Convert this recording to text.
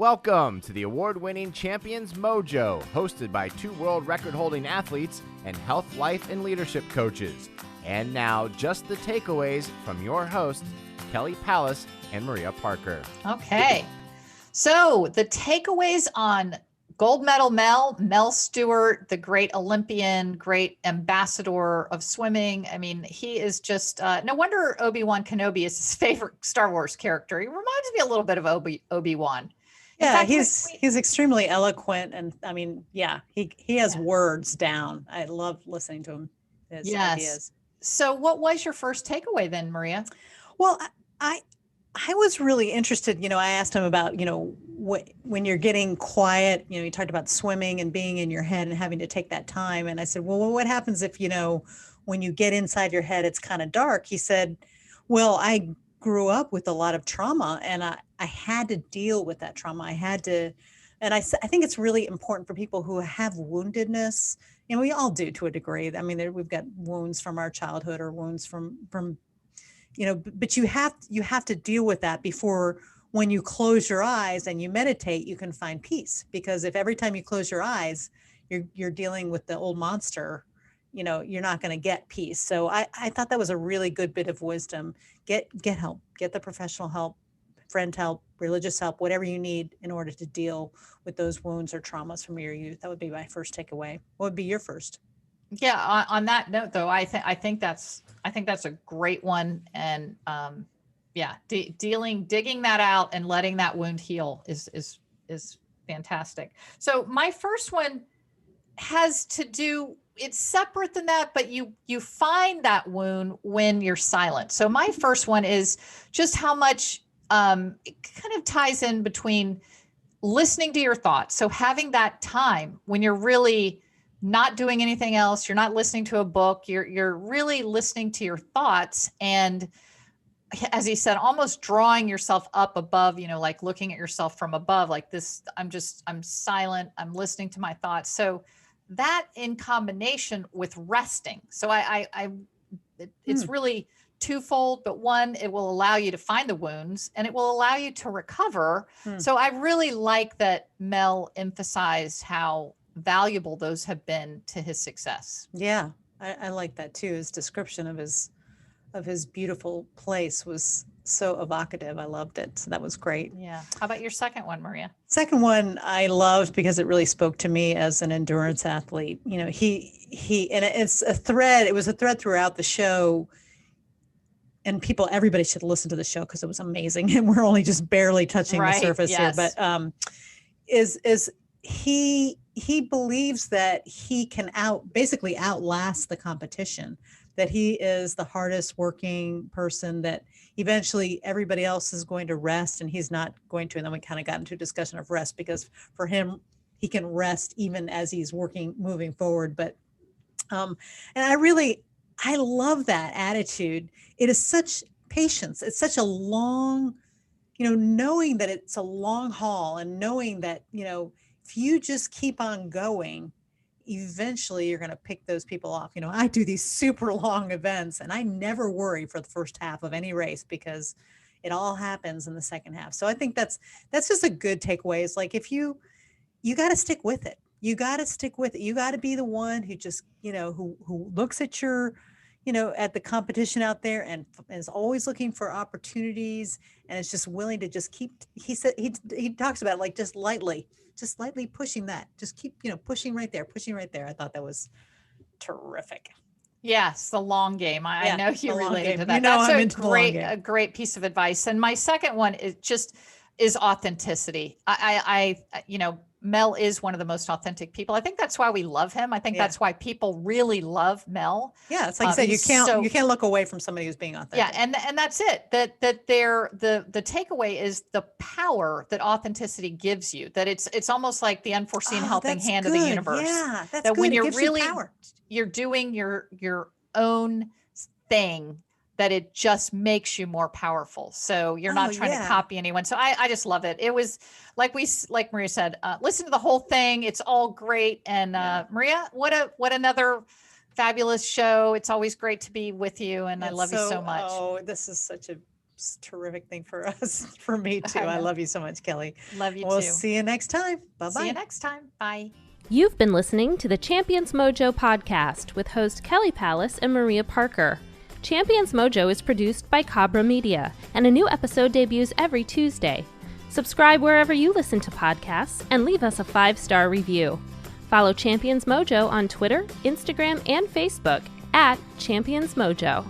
Welcome to the award-winning Champions Mojo, hosted by two world record-holding athletes and health, life, and leadership coaches. And now, just the takeaways from your hosts, Kelly Pallas and Maria Parker. Okay. So the takeaways on gold medal Mel Stewart, the great Olympian, great ambassador of swimming. I mean, he is just, no wonder Obi-Wan Kenobi is his favorite Star Wars character. He reminds me a little bit of Obi-Wan. Yeah, fact, he's extremely eloquent, and I mean, he has words down. I love listening to him. His ideas. So what was your first takeaway then, Maria? Well, I was really interested, I asked him about, when you're getting quiet, you talked about swimming and being in your head and having to take that time. And I said, well, what happens if, when you get inside your head, it's kind of dark? He said, well, I grew up with a lot of trauma, and I had to deal with that trauma. And I think it's really important for people who have woundedness, and we all do to a degree. I mean, we've got wounds from our childhood or wounds from but you have to deal with that before, when you close your eyes and you meditate, you can find peace. Because if every time you close your eyes, you're dealing with the old monster, you're not going to get peace. So I thought that was a really good bit of wisdom. Get help, get the professional help, friend help, religious help, whatever you need in order to deal with those wounds or traumas from your youth. That would be my first takeaway. What would be your first? Yeah. On that note, though, I think that's a great one. And digging that out and letting that wound heal is fantastic. So my first one has to do, it's separate than that, but you find that wound when you're silent. So my first one is just how much it kind of ties in between listening to your thoughts. So having that time when you're really not doing anything else, you're not listening to a book, you're really listening to your thoughts. And as he said, almost drawing yourself up above, like looking at yourself from above, like this, I'm silent, I'm listening to my thoughts. So that in combination with resting. So it's really twofold, but one, it will allow you to find the wounds and it will allow you to recover. So I really like that Mel emphasized how valuable those have been to his success. Yeah, I like that too. His description of his beautiful place was so evocative. I loved it. So that was great. Yeah. How about your second one, Maria? Second one I loved because it really spoke to me as an endurance athlete. He and it's a thread. It was a thread throughout the show. And everybody should listen to the show because it was amazing. And we're only just barely touching the surface here. But is he believes that he can basically outlast the competition, that he is the hardest working person, that eventually everybody else is going to rest and he's not going to. And then we kind of got into a discussion of rest, because for him, he can rest even as he's moving forward. But, and I love that attitude. It is such patience. It's such a long, knowing that it's a long haul, and knowing that, if you just keep on going, eventually you're going to pick those people off. I do these super long events and I never worry for the first half of any race, because it all happens in the second half. So I think that's just a good takeaway. It's like, if you got to stick with it. You got to stick with it. You got to be the one who just, who looks at at the competition out there and is always looking for opportunities, and is just willing to just keep, he said, he talks about like just lightly pushing that, just keep, pushing right there. I thought that was terrific. Yes. The long game. I know you related to that. That's a great piece of advice. And my second one is authenticity. Mel is one of the most authentic people. I think that's why we love him. I think that's why people really love Mel. Yeah, it's like you said, you can't look away from somebody who's being authentic. Yeah, and that's it. That the takeaway is the power that authenticity gives you. That it's almost like the unforeseen helping hand of the universe. Yeah, that's that good. When it you're gives really you power. You're doing your own thing, that it just makes you more powerful. So you're not trying to copy anyone. So I just love it. It was like Maria said, listen to the whole thing. It's all great. And Maria, what another fabulous show. It's always great to be with you. And I love you so much. Oh, this is such a it's a terrific thing for us, for me too. I know. love you so much, Kelly. Love you We'll too. see you next time. Bye-bye. See you next time. Bye. You've been listening to the Champions Mojo podcast with host Kelly Palace and Maria Parker. Champions Mojo is produced by Cabra Media, and a new episode debuts every Tuesday. Subscribe wherever you listen to podcasts and leave us a 5-star review. Follow Champions Mojo on Twitter, Instagram, and Facebook @Champions Mojo.